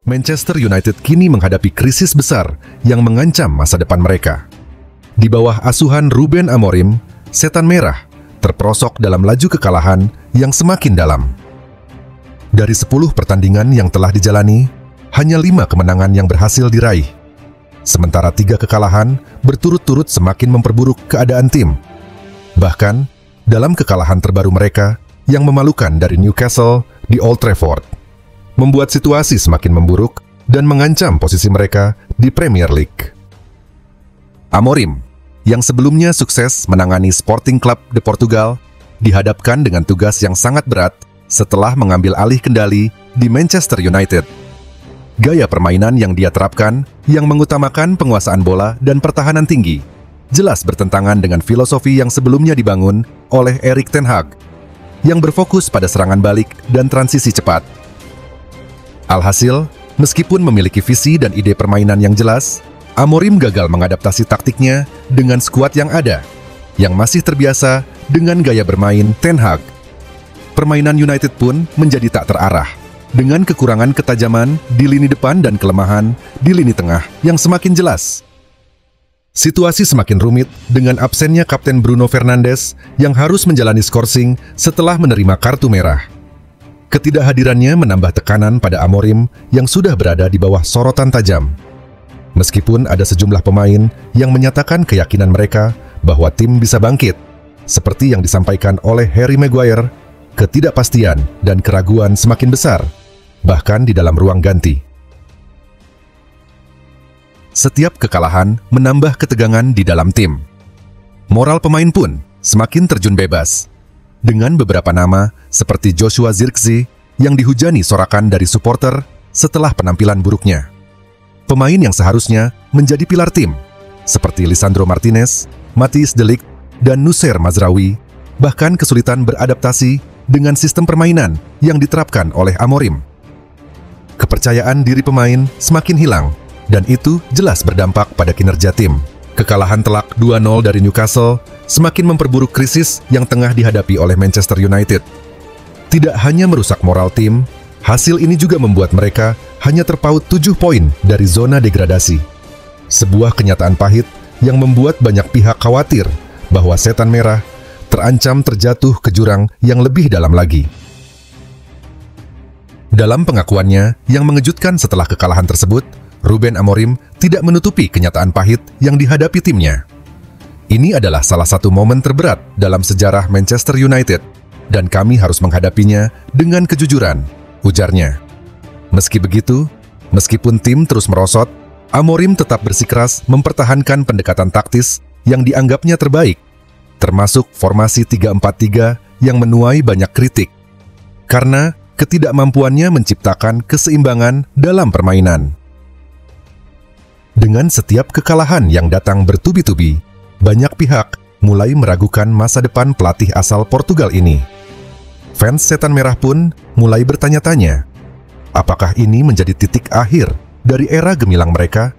Manchester United kini menghadapi krisis besar yang mengancam masa depan mereka. Di bawah asuhan Ruben Amorim, Setan Merah terperosok dalam laju kekalahan yang semakin dalam. Dari 10 pertandingan yang telah dijalani, hanya 5 kemenangan yang berhasil diraih. Sementara 3 kekalahan berturut-turut semakin memperburuk keadaan tim. Bahkan, dalam kekalahan terbaru mereka yang memalukan dari Newcastle di Old Trafford, membuat situasi semakin memburuk dan mengancam posisi mereka di Premier League. Amorim, yang sebelumnya sukses menangani Sporting Club de Portugal, dihadapkan dengan tugas yang sangat berat setelah mengambil alih kendali di Manchester United. Gaya permainan yang dia terapkan, yang mengutamakan penguasaan bola dan pertahanan tinggi, jelas bertentangan dengan filosofi yang sebelumnya dibangun oleh Erik ten Hag, yang berfokus pada serangan balik dan transisi cepat. Alhasil, meskipun memiliki visi dan ide permainan yang jelas, Amorim gagal mengadaptasi taktiknya dengan skuad yang ada, yang masih terbiasa dengan gaya bermain Ten Hag. Permainan United pun menjadi tak terarah, dengan kekurangan ketajaman di lini depan dan kelemahan di lini tengah yang semakin jelas. Situasi semakin rumit dengan absennya Kapten Bruno Fernandes yang harus menjalani skorsing setelah menerima kartu merah. Ketidakhadirannya menambah tekanan pada Amorim yang sudah berada di bawah sorotan tajam. Meskipun ada sejumlah pemain yang menyatakan keyakinan mereka bahwa tim bisa bangkit, seperti yang disampaikan oleh Harry Maguire, ketidakpastian dan keraguan semakin besar, bahkan di dalam ruang ganti. Setiap kekalahan menambah ketegangan di dalam tim. Moral pemain pun semakin terjun bebas, dengan beberapa nama seperti Joshua Zirkzee yang dihujani sorakan dari supporter setelah penampilan buruknya. Pemain yang seharusnya menjadi pilar tim, seperti Lisandro Martinez, Matthijs de Ligt, dan Noussair Mazraoui, bahkan kesulitan beradaptasi dengan sistem permainan yang diterapkan oleh Amorim. Kepercayaan diri pemain semakin hilang, dan itu jelas berdampak pada kinerja tim. Kekalahan telak 2-0 dari Newcastle semakin memperburuk krisis yang tengah dihadapi oleh Manchester United. Tidak hanya merusak moral tim, hasil ini juga membuat mereka hanya terpaut 7 poin dari zona degradasi. Sebuah kenyataan pahit yang membuat banyak pihak khawatir bahwa Setan Merah terancam terjatuh ke jurang yang lebih dalam lagi. Dalam pengakuannya yang mengejutkan setelah kekalahan tersebut, Ruben Amorim tidak menutupi kenyataan pahit yang dihadapi timnya. Ini adalah salah satu momen terberat dalam sejarah Manchester United, dan kami harus menghadapinya dengan kejujuran, ujarnya. Meski begitu, meskipun tim terus merosot, Amorim tetap bersikeras mempertahankan pendekatan taktis yang dianggapnya terbaik, termasuk formasi 3-4-3 yang menuai banyak kritik, karena ketidakmampuannya menciptakan keseimbangan dalam permainan. Dengan setiap kekalahan yang datang bertubi-tubi, banyak pihak mulai meragukan masa depan pelatih asal Portugal ini. Fans Setan Merah pun mulai bertanya-tanya, apakah ini menjadi titik akhir dari era gemilang mereka?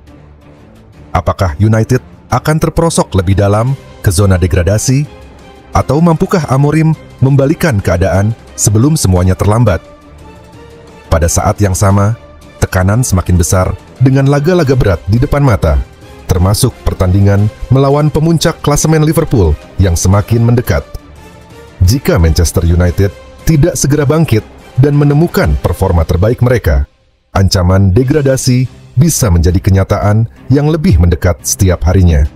Apakah United akan terperosok lebih dalam ke zona degradasi? Atau mampukah Amorim membalikan keadaan sebelum semuanya terlambat? Pada saat yang sama, tekanan semakin besar dengan laga-laga berat di depan mata, termasuk pertandingan melawan pemuncak klasemen Liverpool yang semakin mendekat. Jika Manchester United tidak segera bangkit dan menemukan performa terbaik mereka, ancaman degradasi bisa menjadi kenyataan yang lebih mendekat setiap harinya.